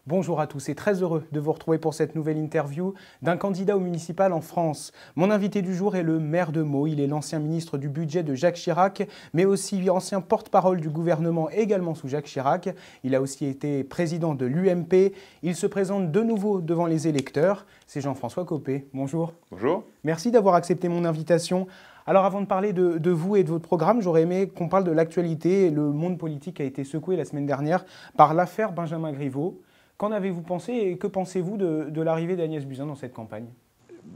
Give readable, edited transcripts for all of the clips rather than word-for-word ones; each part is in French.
Bonjour à tous et très heureux de vous retrouver pour cette nouvelle interview d'un candidat au municipal en France. Mon invité du jour est le maire de Meaux. Il est l'ancien ministre du budget de Jacques Chirac, mais aussi ancien porte-parole du gouvernement également sous Jacques Chirac. Il a aussi été président de l'UMP. Il se présente de nouveau devant les électeurs. C'est Jean-François Copé. Bonjour. Bonjour. Merci d'avoir accepté mon invitation. Alors avant de parler de vous et de votre programme, j'aurais aimé qu'on parle de l'actualité. Le monde politique a été secoué la semaine dernière par l'affaire Benjamin Griveaux. Qu'en avez-vous pensé et que pensez-vous de l'arrivée d'Agnès Buzyn dans cette campagne ?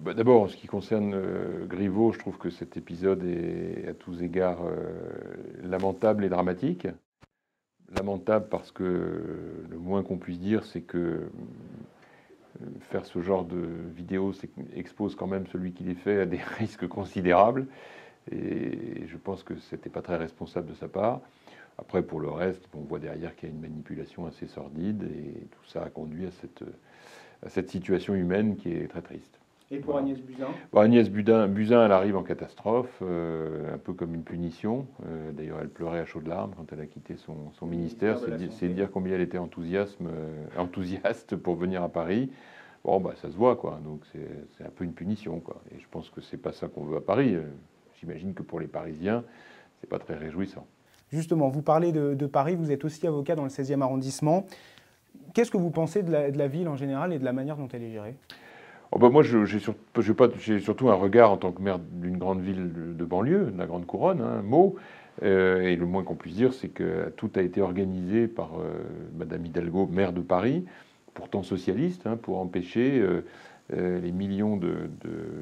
D'abord, en ce qui concerne Griveaux, je trouve que cet épisode est à tous égards lamentable et dramatique. Lamentable parce que le moins qu'on puisse dire, c'est que faire ce genre de vidéo expose quand même celui qui les fait à des risques considérables. Et je pense que ce n'était pas très responsable de sa part. Après, pour le reste, on voit derrière qu'il y a une manipulation assez sordide et tout ça a conduit à cette situation humaine qui est très triste. Et pour Agnès Buzyn ? Agnès Buzyn, elle arrive en catastrophe, un peu comme une punition. D'ailleurs, elle pleurait à chaudes larmes quand elle a quitté son ministère. C'est dire combien elle était enthousiaste pour venir à Paris. Bon, bah, ça se voit, quoi. Donc, c'est un peu une punition, quoi. Et je pense que c'est pas ça qu'on veut à Paris. J'imagine que pour les Parisiens, c'est pas très réjouissant. Justement, vous parlez de Paris, vous êtes aussi avocat dans le 16e arrondissement. Qu'est-ce que vous pensez de la ville en général et de la manière dont elle est gérée ? Oh ben moi, j'ai surtout un regard en tant que maire d'une grande ville de banlieue, de la Grande Couronne, hein, Meaux. Et le moins qu'on puisse dire, c'est que tout a été organisé par Madame Hidalgo, maire de Paris, pourtant socialiste, hein, pour empêcher les millions de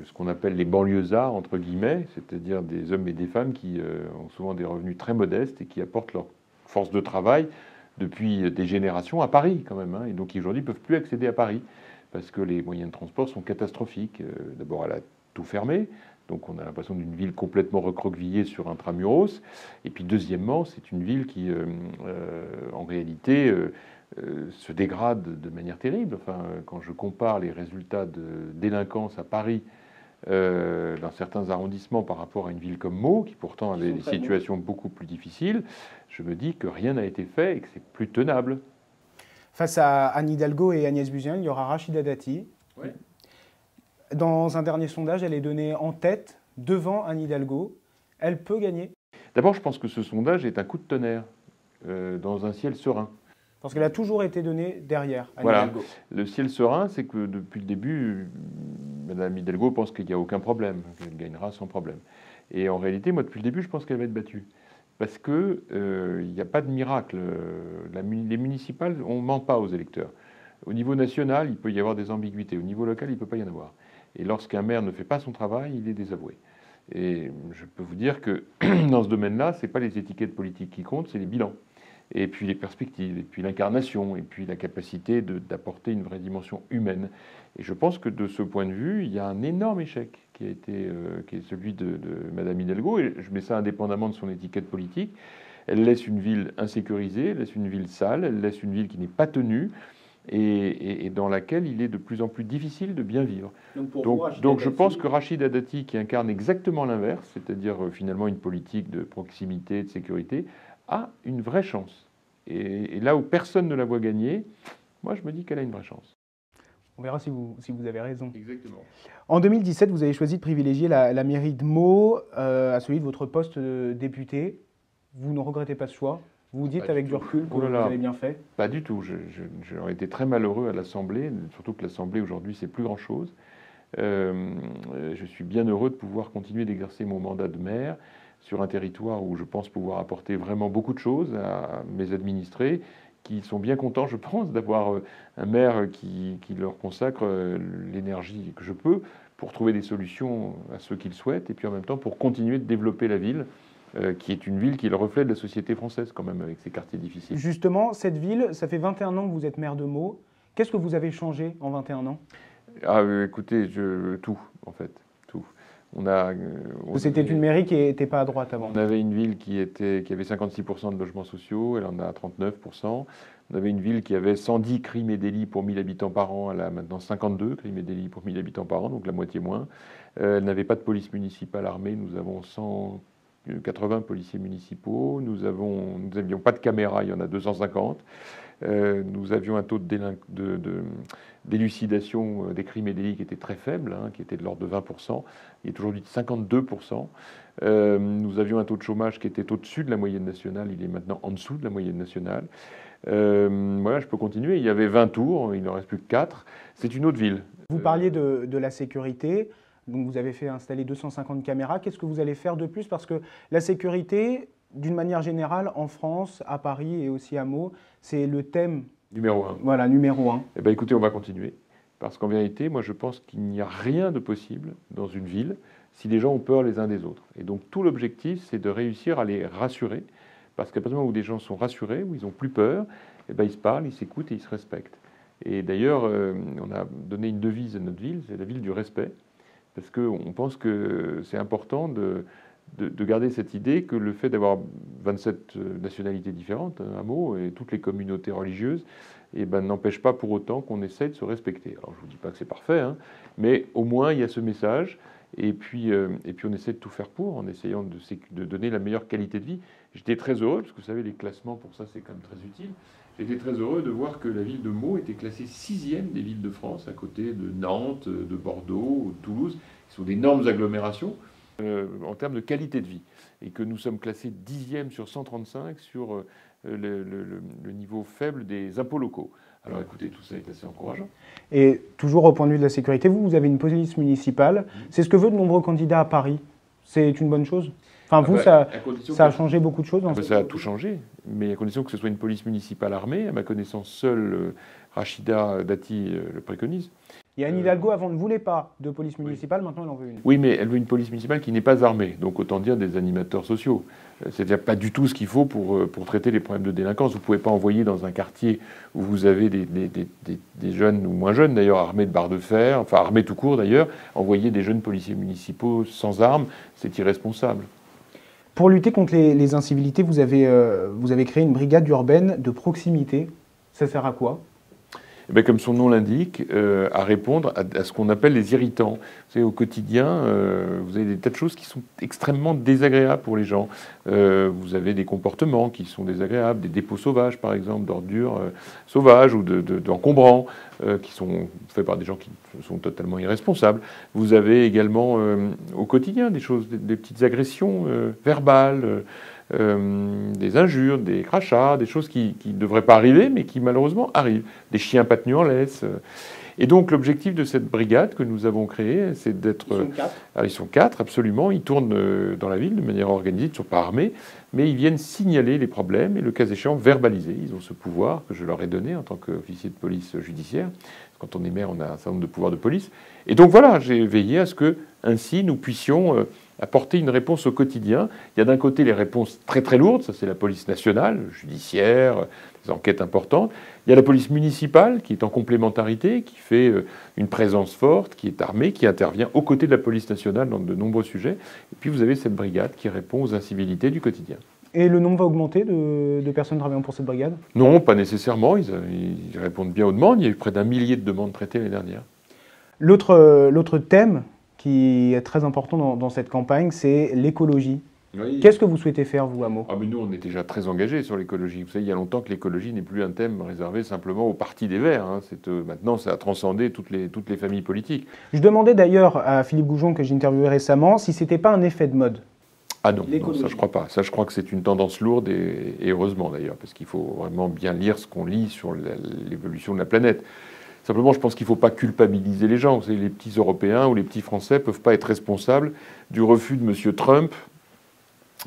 ce qu'on appelle les banlieusards, entre guillemets, c'est-à-dire des hommes et des femmes qui ont souvent des revenus très modestes et qui apportent leur force de travail depuis des générations à Paris quand même, hein, et donc qui aujourd'hui ne peuvent plus accéder à Paris parce que les moyens de transport sont catastrophiques. D'abord, elle a tout fermé, donc on a l'impression d'une ville complètement recroquevillée sur intramuros, et puis deuxièmement, c'est une ville qui, en réalité, se dégrade de manière terrible. Enfin, quand je compare les résultats de délinquance à Paris dans certains arrondissements par rapport à une ville comme Meaux, qui pourtant avait des situations beaucoup plus difficiles, je me dis que rien n'a été fait et que c'est plus tenable. Face à Anne Hidalgo et Agnès Buzyn, il y aura Rachida Dati. Oui. Dans un dernier sondage, elle est donnée en tête devant Anne Hidalgo. Elle peut gagner ? D'abord, je pense que ce sondage est un coup de tonnerre dans un ciel serein. Parce qu'elle a toujours été donnée derrière Anne Hidalgo. Le ciel serein, c'est que depuis le début, Mme Hidalgo pense qu'il n'y a aucun problème, qu'elle gagnera sans problème. Et en réalité, moi, depuis le début, je pense qu'elle va être battue. Parce qu'il n'y a pas de miracle. Les municipales, on ne ment pas aux électeurs. Au niveau national, il peut y avoir des ambiguïtés. Au niveau local, il ne peut pas y en avoir. Et lorsqu'un maire ne fait pas son travail, il est désavoué. Et je peux vous dire que dans ce domaine-là, ce n'est pas les étiquettes politiques qui comptent, c'est les bilans. Et puis les perspectives, et puis l'incarnation, et puis la capacité d'apporter une vraie dimension humaine. Et je pense que de ce point de vue, il y a un énorme échec qui est celui de Mme Hidalgo, et je mets ça indépendamment de son étiquette politique. Elle laisse une ville insécurisée, elle laisse une ville sale, elle laisse une ville qui n'est pas tenue, et dans laquelle il est de plus en plus difficile de bien vivre. Donc je pense que Rachida Dati, qui incarne exactement l'inverse, c'est-à-dire finalement une politique de proximité, de sécurité, a une vraie chance. Et là où personne ne la voit gagner, moi je me dis qu'elle a une vraie chance. On verra si vous avez raison. Exactement. En 2017, vous avez choisi de privilégier la mairie de Meaux à celui de votre poste de député. Vous ne regrettez pas ce choix ? Vous vous dites avec du recul que vous avez bien fait ? Pas du tout. J'aurais été très malheureux à l'Assemblée, surtout que l'Assemblée aujourd'hui c'est plus grand-chose. Je suis bien heureux de pouvoir continuer d'exercer mon mandat de maire sur un territoire où je pense pouvoir apporter vraiment beaucoup de choses à mes administrés, qui sont bien contents, je pense, d'avoir un maire qui leur consacre l'énergie que je peux pour trouver des solutions à ceux qu'ils souhaitent, et puis en même temps pour continuer de développer la ville, qui est une ville qui est le reflet de la société française quand même, avec ses quartiers difficiles. Justement, cette ville, ça fait 21 ans que vous êtes maire de Meaux. Qu'est-ce que vous avez changé en 21 ans ? Écoutez, tout, en fait, tout. C'était une mairie qui n'était pas à droite avant. On avait une ville qui avait 56% de logements sociaux, elle en a 39%. On avait une ville qui avait 110 crimes et délits pour 1000 habitants par an, elle a maintenant 52 crimes et délits pour 1000 habitants par an, donc la moitié moins. Elle n'avait pas de police municipale armée, nous avons 180 policiers municipaux, nous n'avions pas de caméras, il y en a 250. Nous avions un taux d'élucidation des crimes et délits qui était très faible, hein, qui était de l'ordre de 20%. Il est aujourd'hui de 52%. Nous avions un taux de chômage qui était au-dessus de la moyenne nationale. Il est maintenant en dessous de la moyenne nationale. Voilà, je peux continuer. Il y avait 20 tours, il n'en reste plus que 4. C'est une autre ville. Vous parliez de la sécurité. Donc vous avez fait installer 250 caméras. Qu'est-ce que vous allez faire de plus? Parce que la sécurité, d'une manière générale, en France, à Paris et aussi à Meaux, c'est le thème numéro 1. Voilà, numéro 1. Eh bien, écoutez, on va continuer. Parce qu'en vérité, moi, je pense qu'il n'y a rien de possible dans une ville si les gens ont peur les uns des autres. Et donc, tout l'objectif, c'est de réussir à les rassurer. Parce qu'à partir du moment où des gens sont rassurés, où ils n'ont plus peur, eh bien, ils se parlent, ils s'écoutent et ils se respectent. Et d'ailleurs, on a donné une devise à notre ville, c'est la ville du respect. Parce qu'on pense que c'est important de garder cette idée que le fait d'avoir 27 nationalités différentes, un mot, et toutes les communautés religieuses, eh ben, n'empêche pas pour autant qu'on essaie de se respecter. Alors je ne vous dis pas que c'est parfait, hein, mais au moins il y a ce message, et puis on essaie de tout faire pour, en essayant de donner la meilleure qualité de vie. J'étais très heureux, parce que vous savez, les classements, pour ça, c'est quand même très utile. J'étais très heureux de voir que la ville de Meaux était classée 6e des villes de France, à côté de Nantes, de Bordeaux, de Toulouse, qui sont d'énormes agglomérations en termes de qualité de vie. Et que nous sommes classés 10e sur 135 sur le niveau faible des impôts locaux. Alors écoutez, tout ça est assez encourageant. Et toujours au point de vue de la sécurité, vous avez une police municipale. C'est ce que veulent de nombreux candidats à Paris. C'est une bonne chose? Enfin, vous, ça a changé beaucoup de choses dans ça a tout changé, mais à condition que ce soit une police municipale armée. À ma connaissance, seule Rachida Dati le préconise. Et Anne Hidalgo, avant, ne voulait pas de police municipale, maintenant elle en veut une. Oui, mais elle veut une police municipale qui n'est pas armée, donc autant dire des animateurs sociaux. C'est-à-dire pas du tout ce qu'il faut pour traiter les problèmes de délinquance. Vous ne pouvez pas envoyer dans un quartier où vous avez des jeunes, ou moins jeunes d'ailleurs, armés de barres de fer, enfin armés tout court d'ailleurs, envoyer des jeunes policiers municipaux sans armes, c'est irresponsable. Pour lutter contre les incivilités, vous avez créé une brigade urbaine de proximité. Ça sert à quoi? Eh bien, comme son nom l'indique, à répondre à ce qu'on appelle les irritants. Vous savez, au quotidien, vous avez des tas de choses qui sont extrêmement désagréables pour les gens. Vous avez des comportements qui sont désagréables, des dépôts sauvages, par exemple, d'ordures sauvages ou d'encombrants, qui sont faits par des gens qui sont totalement irresponsables. Vous avez également au quotidien des choses, des petites agressions verbales, des injures, des crachats, des choses qui ne devraient pas arriver, mais qui malheureusement arrivent. Des chiens pas tenus en laisse. Et donc l'objectif de cette brigade que nous avons créée, c'est d'être... Ils sont 4. Ils sont 4, absolument. Ils tournent dans la ville de manière organisée, ils ne sont pas armés, mais ils viennent signaler les problèmes et le cas échéant verbaliser. Ils ont ce pouvoir que je leur ai donné en tant qu'officier de police judiciaire. Quand on est maire, on a un certain nombre de pouvoirs de police. Et donc voilà, j'ai veillé à ce que ainsi nous puissions apporter une réponse au quotidien. Il y a d'un côté les réponses très très lourdes, ça c'est la police nationale, judiciaire, des enquêtes importantes. Il y a la police municipale qui est en complémentarité, qui fait une présence forte, qui est armée, qui intervient aux côtés de la police nationale dans de nombreux sujets. Et puis vous avez cette brigade qui répond aux incivilités du quotidien. Et le nombre va augmenter de personnes travaillant pour cette brigade? Non, pas nécessairement. Ils répondent bien aux demandes. Il y a eu près d'1 millier de demandes traitées l'année dernière. L'autre thème qui est très important dans cette campagne, c'est l'écologie. Oui. Qu'est-ce que vous souhaitez faire, vous, à Meaux? Mais nous, on est déjà très engagés sur l'écologie. Vous savez, il y a longtemps que l'écologie n'est plus un thème réservé simplement au parti des Verts. Hein. Maintenant, ça a transcendé toutes les familles politiques. Je demandais d'ailleurs à Philippe Goujon, que j'ai interviewé récemment, si ce n'était pas un effet de mode. Ah non, ça je crois pas. Ça je crois que c'est une tendance lourde et heureusement d'ailleurs, parce qu'il faut vraiment bien lire ce qu'on lit sur l'évolution de la planète. Simplement, je pense qu'il ne faut pas culpabiliser les gens. Vous savez, les petits Européens ou les petits Français ne peuvent pas être responsables du refus de M. Trump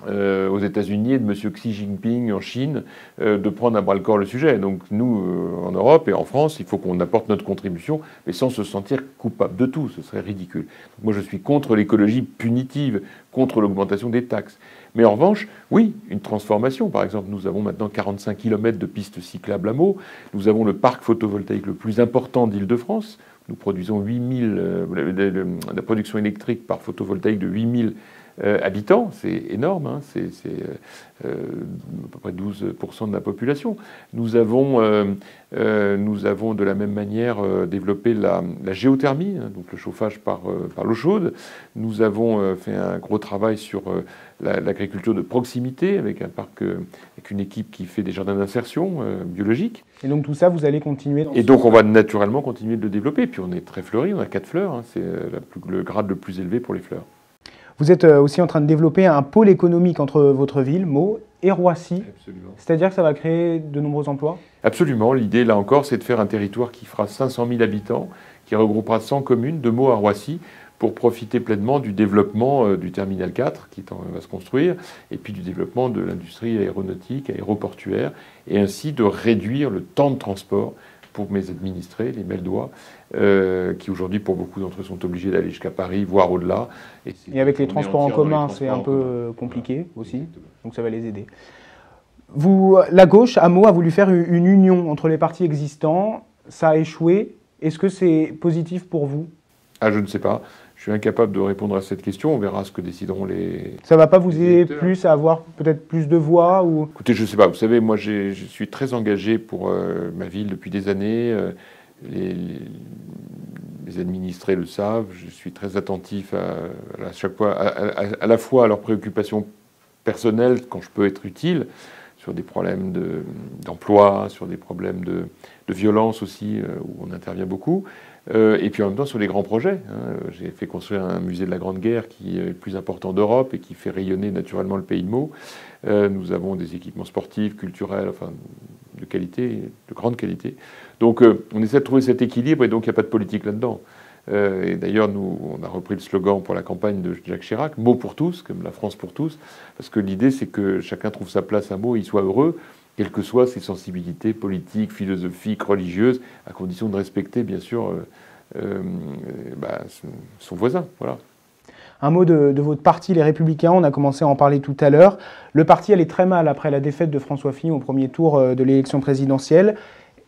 aux États-Unis et de M. Xi Jinping en Chine de prendre à bras-le-corps le sujet. Donc nous, en Europe et en France, il faut qu'on apporte notre contribution, mais sans se sentir coupable de tout. Ce serait ridicule. Donc moi, je suis contre l'écologie punitive, contre l'augmentation des taxes. Mais en revanche, oui, une transformation. Par exemple, nous avons maintenant 45 km de pistes cyclables à Meaux. Nous avons le parc photovoltaïque le plus important d'Île-de-France. Nous produisons la production électrique par photovoltaïque de 8000 habitants, c'est énorme, hein, c'est à peu près 12% de la population. Nous avons de la même manière développé la géothermie, hein, donc le chauffage par l'eau chaude. Nous avons fait un gros travail sur l'agriculture de proximité avec un parc, avec une équipe qui fait des jardins d'insertion biologiques. Et donc tout ça, vous allez continuer dans Et donc on va naturellement continuer de le développer. Puis on est très fleuri, on a 4 fleurs, hein, c'est le grade le plus élevé pour les fleurs. Vous êtes aussi en train de développer un pôle économique entre votre ville, Meaux, et Roissy. Absolument. C'est-à-dire que ça va créer de nombreux emplois? Absolument. L'idée, là encore, c'est de faire un territoire qui fera 500 000 habitants, qui regroupera 100 communes, de Meaux à Roissy, pour profiter pleinement du développement du terminal 4 qui va se construire, et puis du développement de l'industrie aéronautique, aéroportuaire, et ainsi de réduire le temps de transport pour mes administrés, les Meldois, qui aujourd'hui, pour beaucoup d'entre eux, sont obligés d'aller jusqu'à Paris, voire au-delà. Et avec les transports en commun, c'est un peu compliqué aussi, exactement. Donc ça va les aider. La gauche, à Meaux, a voulu faire une union entre les partis existants. Ça a échoué. Est-ce que c'est positif pour vous? Ah, je ne sais pas. Je suis incapable de répondre à cette question. On verra ce que décideront les... Ça ne va pas vous aider plus à avoir peut-être plus de voix ou... Écoutez, je ne sais pas. Vous savez, moi, je suis très engagé pour ma ville depuis des années. Les administrés le savent. Je suis très attentif à chaque fois, à la fois à leurs préoccupations personnelles, quand je peux être utile, sur des problèmes d'emploi, sur des problèmes de violence aussi, où on intervient beaucoup. Et puis en même temps sur les grands projets. Hein. J'ai fait construire un musée de la Grande Guerre qui est le plus important d'Europe et qui fait rayonner naturellement le pays de Meaux. Nous avons des équipements sportifs, culturels, enfin de qualité, de grande qualité. Donc on essaie de trouver cet équilibre et donc il n'y a pas de politique là-dedans. Et d'ailleurs, nous, on a repris le slogan pour la campagne de Jacques Chirac, Meaux pour tous, comme la France pour tous, parce que l'idée c'est que chacun trouve sa place à Meaux et il soit heureux, quelles que soient ses sensibilités politiques, philosophiques, religieuses, à condition de respecter, bien sûr, son voisin. Voilà. Un mot de votre parti, les Républicains, on a commencé à en parler tout à l'heure. Le parti allait très mal après la défaite de François Fillon au premier tour de l'élection présidentielle,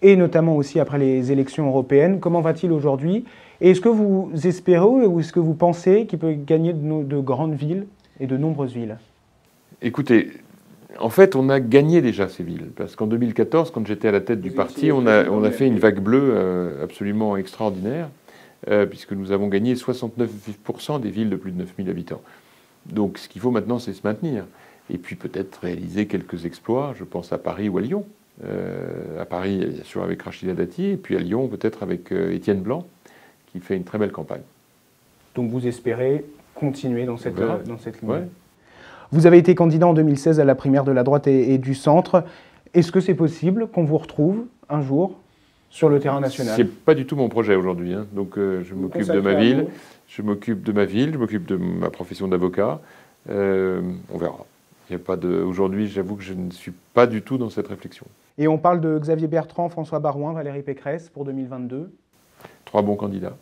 et notamment aussi après les élections européennes. Comment va-t-il aujourd'hui? Et est-ce que vous espérez ou est-ce que vous pensez qu'il peut gagner de grandes villes et de nombreuses villes? Écoutez, en fait, on a gagné déjà ces villes. Parce qu'en 2014, quand j'étais à la tête du parti, on a fait une vague bleue absolument extraordinaire, puisque nous avons gagné 69% des villes de plus de 9000 habitants. Donc ce qu'il faut maintenant, c'est se maintenir. Et puis peut-être réaliser quelques exploits, je pense à Paris ou à Lyon. À Paris, bien sûr, avec Rachida Dati, et puis à Lyon, peut-être avec Étienne Blanc, qui fait une très belle campagne. Donc vous espérez continuer dans cette ligne? Ouais. Vous avez été candidat en 2016 à la primaire de la droite et du centre. Est-ce que c'est possible qu'on vous retrouve un jour sur le terrain national? C'est pas du tout mon projet aujourd'hui. Hein. Donc je m'occupe de ma ville, je m'occupe de ma profession d'avocat. On verra. Il y a pas de... Aujourd'hui, j'avoue que je ne suis pas du tout dans cette réflexion. Et on parle de Xavier Bertrand, François Baroin, Valérie Pécresse pour 2022. 3 bons candidats.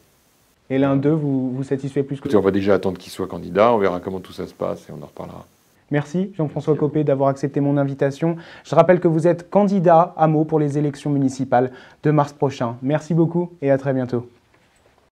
Et l'un d'eux vous satisfait plus que l'autre? On va déjà attendre qu'il soit candidat, on verra comment tout ça se passe et on en reparlera. Merci Jean-François Copé d'avoir accepté mon invitation. Je rappelle que vous êtes candidat à Meaux pour les élections municipales de mars prochain. Merci beaucoup et à très bientôt.